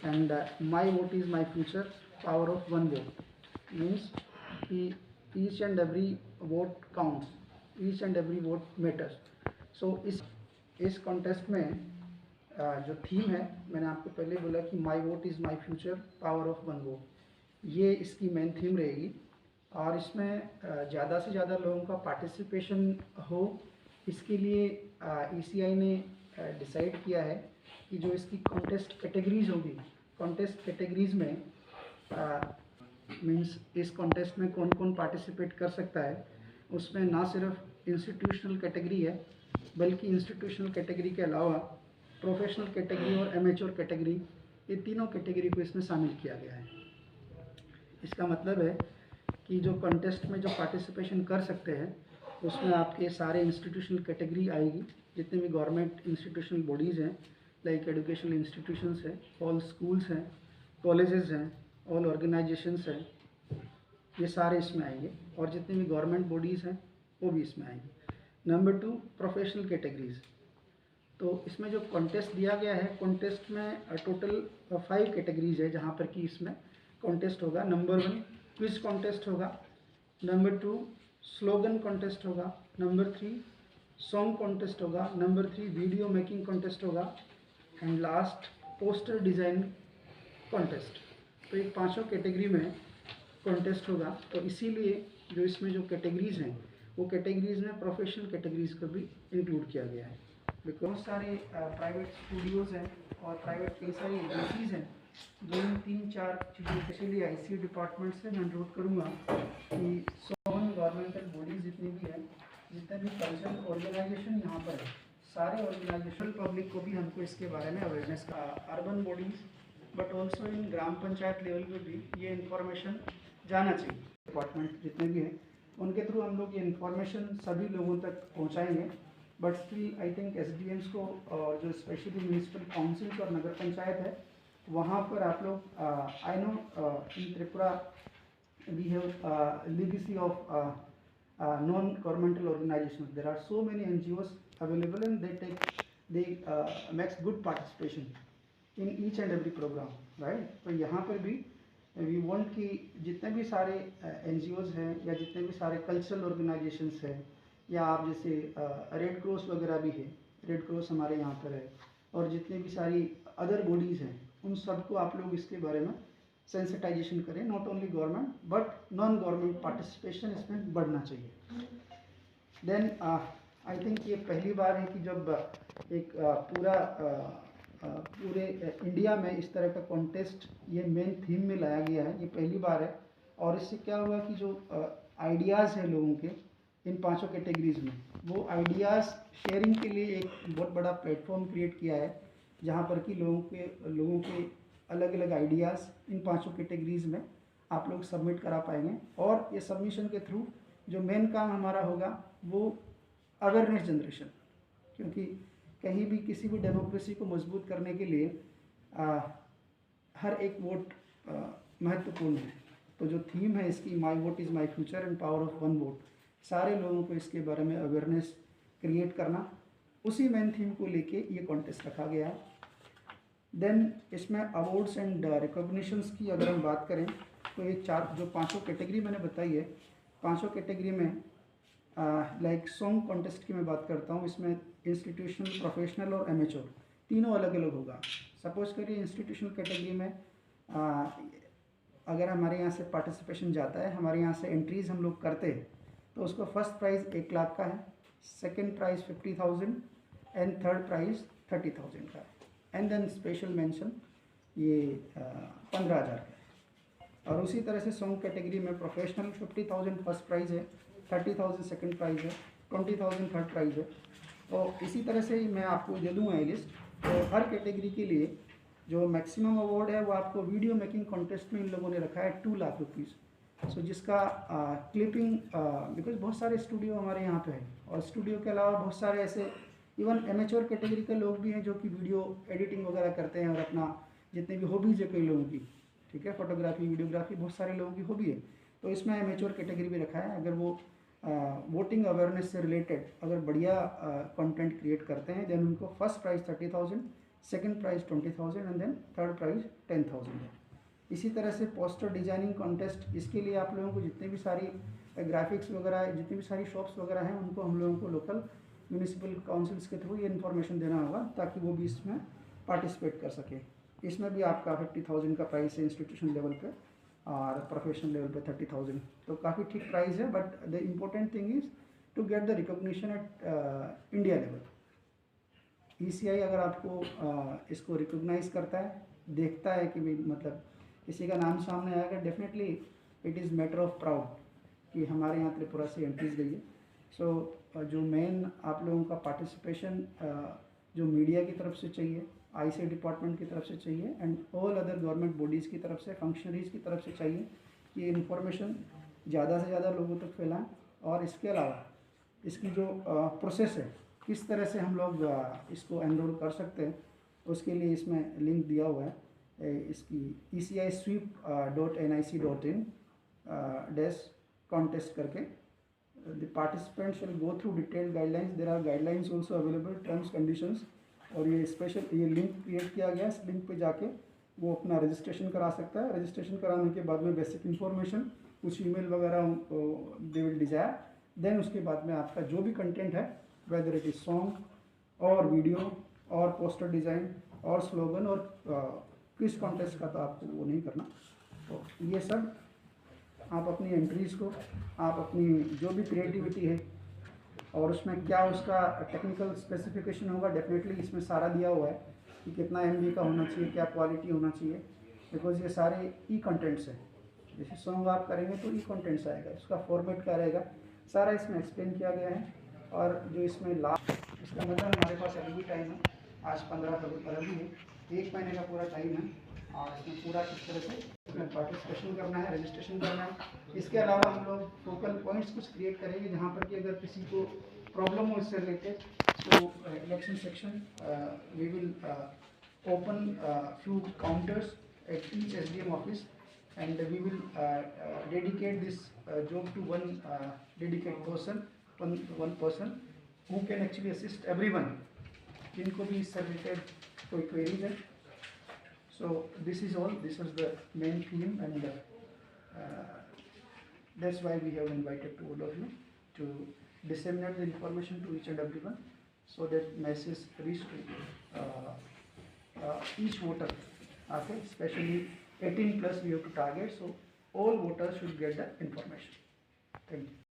and my vote is my future, power of one vote means each and every vote counts, each and every vote matters. So इस contest में जो theme है, मैंने आपको पहले बोला कि माई vote is my future, power of one vote, ये इसकी मेन थीम रहेगी। और इसमें ज़्यादा से ज़्यादा लोगों का पार्टिसिपेशन हो, इसके लिए ECI ने डिसाइड किया है कि जो इसकी कॉन्टेस्ट कैटेगरीज होगी, कॉन्टेस्ट कैटेगरीज में मीन्स इस कॉन्टेस्ट में कौन कौन पार्टिसिपेट कर सकता है, उसमें ना सिर्फ इंस्टीट्यूशनल कैटेगरी है, बल्कि इंस्टीट्यूशनल कैटेगरी के अलावा प्रोफेशनल कैटेगरी और एमेच्योर कैटेगरी, ये तीनों कैटेगरी को इसमें शामिल किया गया है। इसका मतलब है कि जो कॉन्टेस्ट में जो पार्टिसिपेशन कर सकते हैं, उसमें आपके सारे इंस्टीट्यूशनल कैटेगरी आएगी, जितने भी गवर्नमेंट इंस्टीट्यूशनल बॉडीज़ हैं, लाइक एजुकेशनल इंस्टीट्यूशंस हैं, ऑल स्कूल्स हैं, कॉलेजेस हैं, ऑल ऑर्गेनाइजेशंस हैं, ये सारे इसमें आएंगे, और जितनी भी गवर्नमेंट बॉडीज़ हैं वो भी इसमें आएंगे। Number 2, professional categories. तो इसमें जो कॉन्टेस्ट दिया गया है, कॉन्टेस्ट में टोटल 5 कैटेगरीज है जहाँ पर कि इसमें कॉन्टेस्ट होगा। नंबर 1 क्विज कॉन्टेस्ट होगा, नंबर 2 स्लोगन कॉन्टेस्ट होगा, नंबर 3 सॉन्ग कॉन्टेस्ट होगा, नंबर 3 वीडियो मेकिंग कॉन्टेस्ट होगा, and last poster design contest. तो ये 5 कैटेगरी में कॉन्टेस्ट होगा। तो इसीलिए जो इसमें जो कैटेगरीज हैं, वो कैटेगरीज में प्रोफेशनल कैटेगरीज को भी इंक्लूड किया गया है। बहुत सारे प्राइवेट स्टूडियोज़ हैं और प्राइवेट कई सारी एजेंसीज़ हैं जो इन 3-4 चीज़ों, स्पेशली ICA डिपार्टमेंट से मैं अनुरोध करूँगा कि 100 गवर्नमेंटल बॉडीज़ जितनी भी हैं, जितने भी कल्चरल ऑर्गेनाइजेशन यहाँ पर है, सारे ऑर्गेनाइजेशन पब्लिक को भी हमको इसके बारे में अवेयरनेस का, urban bodies but also in gram panchayat level पे भी ये इन्फॉर्मेशन जाना चाहिए। डिपार्टमेंट जितने भी हैं उनके थ्रू हम लोग ये इन्फॉर्मेशन सभी लोगों तक पहुँचाएँगे। But still I think SDMs को और जो स्पेशली म्यूनिसिपल काउंसिल्स और नगर पंचायत है, वहाँ पर आप लोग I know in Tripura we have legacy of non-governmental organizations. There are so many NGOs available and they makes good participation in each and every program, right? तो यहाँ पर भी वी वांट कि जितने भी सारे NGOs हैं या जितने भी सारे कल्चरल ऑर्गेनाइजेशंस हैं, या आप जैसे रेड क्रॉस वगैरह भी है, रेड क्रॉस हमारे यहाँ पर है, और जितने भी सारी अदर बॉडीज़ हैं, उन सबको आप लोग इसके बारे में सेंसिटाइजेशन करें। Not only government but non government participation इसमें बढ़ना चाहिए। देन आई थिंक ये पहली बार है कि जब एक पूरे इंडिया में इस तरह का कॉन्टेस्ट ये मेन थीम में लाया गया है, ये पहली बार है। और इससे क्या हुआ कि जो आइडियाज़ हैं लोगों के इन 5 कैटेगरीज में, वो आइडियाज़ शेयरिंग के लिए एक बहुत बड़ा प्लेटफॉर्म क्रिएट किया है, जहाँ पर कि लोगों के अलग अलग आइडियाज़ इन 5 कैटेगरीज में आप लोग सबमिट करा पाएंगे। और ये सबमिशन के थ्रू जो मेन काम हमारा होगा वो अवेयरनेस जनरेशन, क्योंकि कहीं भी किसी भी डेमोक्रेसी को मजबूत करने के लिए हर एक वोट महत्वपूर्ण है। तो जो थीम है इसकी, माई vote is my future and power of one vote, सारे लोगों को इसके बारे में अवेयरनेस क्रिएट करना, उसी मेन थीम को लेके ये कॉन्टेस्ट रखा गया है। देन इसमें अवार्ड्स एंड रिकॉग्निशंस की अगर हम बात करें तो ये 4 जो 5 कैटेगरी मैंने बताई है, 5 कैटेगरी में लाइक सॉन्ग कॉन्टेस्ट की मैं बात करता हूँ, इसमें इंस्टीट्यूशनल, प्रोफेशनल और एमेच्योर तीनों अलग अलग होगा। सपोज करिए इंस्टीट्यूशनल कैटेगरी में अगर हमारे यहाँ से पार्टिसिपेशन जाता है, हमारे यहाँ से एंट्रीज़ हम लोग करते हैं, तो उसका फर्स्ट प्राइज़ 1 लाख का है, second price 50,000 and third prize 30,000 का है, एंड देन स्पेशल मेंशन ये 15,000 का है। और उसी तरह से सॉन्ग कैटेगरी में प्रोफेशनल 50,000 फर्स्ट प्राइज़ है, 30,000 सेकेंड प्राइज़ है, 20,000 थर्ड प्राइज़ है। और इसी तरह से ही मैं आपको दे दूँगा ये लिस्ट। तो हर कैटेगरी के लिए जो मैक्सिमम अवार्ड है वो आपको वीडियो मेकिंग कॉन्टेस्ट में इन लोगों ने रखा है 2 लाख रुपीज़। सो जिसका क्लिपिंग, बिकॉज बहुत सारे स्टूडियो हमारे यहाँ पे है, और स्टूडियो के अलावा बहुत सारे ऐसे इवन एमेच्योर कैटेगरी के लोग भी हैं जो कि वीडियो एडिटिंग वगैरह करते हैं, और अपना जितने भी हॉबीज़ है कई लोगों की, ठीक है, फोटोग्राफी, वीडियोग्राफी, बहुत सारे लोगों की हॉबी है। तो इसमें एमेच्योर कैटेगरी भी रखा है। अगर वो वोटिंग अवेयरनेस से रिलेटेड अगर बढ़िया कंटेंट क्रिएट करते हैं, देन उनको first prize 30,000, second prize 20,000 and then third prize 10,000 है। इसी तरह से पोस्टर डिजाइनिंग कॉन्टेस्ट, इसके लिए आप लोगों को जितने भी सारी ग्राफिक्स वगैरह, जितनी भी सारी शॉप्स वगैरह हैं, उनको हम लोगों को लोकल म्यूनिसिपल काउंसिल्स के थ्रू ये इन्फॉर्मेशन देना होगा ताकि वो भी इसमें पार्टिसिपेट कर सके। इसमें भी आपका 50,000 का प्राइस है इंस्टीट्यूशन लेवल पे और प्रोफेशनल लेवल पे 30,000, तो काफ़ी ठीक प्राइस है। But the important thing is to get the recognition at India level. ECI अगर आपको इसको रिकॉग्नाइज करता है, देखता है कि भाई मतलब किसी का नाम सामने आएगा, definitely it is matter of proud कि हमारे यहाँ त्रिपुरा से एंट्रीज गई है। सो जो मेन आप लोगों का पार्टिसिपेशन जो मीडिया की तरफ से चाहिए, IC डिपार्टमेंट की तरफ से चाहिए and all other government bodies की तरफ से, फंक्शनरीज़ की तरफ से चाहिए कि ये इन्फॉर्मेशन ज़्यादा से ज़्यादा लोगों तक फैलाएं। और इसके अलावा इसकी जो प्रोसेस है, किस तरह से हम लोग इसको एनरोल कर सकते हैं, उसके लिए इसमें लिंक दिया हुआ है। इसकी ecisweep.nic.in/contest करके the participants will go through detailed guidelines. There are guidelines also available, terms conditions, और ये स्पेशल ये लिंक क्रिएट किया गया। इस लिंक पे जाके वो अपना रजिस्ट्रेशन करा सकता है। रजिस्ट्रेशन कराने के बाद में बेसिक इन्फॉर्मेशन, कुछ ईमेल वगैरह दे विल डिजायर, देन उसके बाद में आपका जो भी कंटेंट है, वेदर इट इज़ सॉन्ग और वीडियो और पोस्टर डिज़ाइन और स्लोगन और क्विज कॉन्टेस्ट का तो आपको वो नहीं करना। तो ये सब आप अपनी एंट्रीज़ को, आप अपनी जो भी क्रिएटिविटी है और उसमें क्या उसका टेक्निकल स्पेसिफिकेशन होगा, डेफिनेटली इसमें सारा दिया हुआ है कि कितना MB का होना चाहिए, क्या क्वालिटी होना चाहिए, बिकॉज ये सारे कंटेंट्स हैं। जैसे सॉन्ग आप करेंगे तो कंटेंट्स आएगा, उसका फॉर्मेट क्या रहेगा, सारा इसमें एक्सप्लेन किया गया है। और जो इसमें लास्ट, इसका मतलब हमारे पास अभी भी टाइम है, आज 15 फरवरी है, 1 महीने का पूरा टाइम है। और इसमें पूरा किस तरह से इसमें पार्टिसिपेशन करना है, रजिस्ट्रेशन करना है। इसके अलावा हम लोग फोकल पॉइंट्स कुछ क्रिएट करेंगे जहाँ पर कि अगर किसी को प्रॉब्लम हो इससे रिलेटेड, तो election section we will open few counters at each SDM office and we will dedicate this job to one dedicated person, one person who can actually assist everyone जिनको भी इससे रिलेटेड कोई queries है। So this is all, this was the main theme, and that's why we have invited to all of you to disseminate the information to each and everyone so that message reach to each voter. Okay, especially 18+ we have to target, so all voters should get the information. Thank you.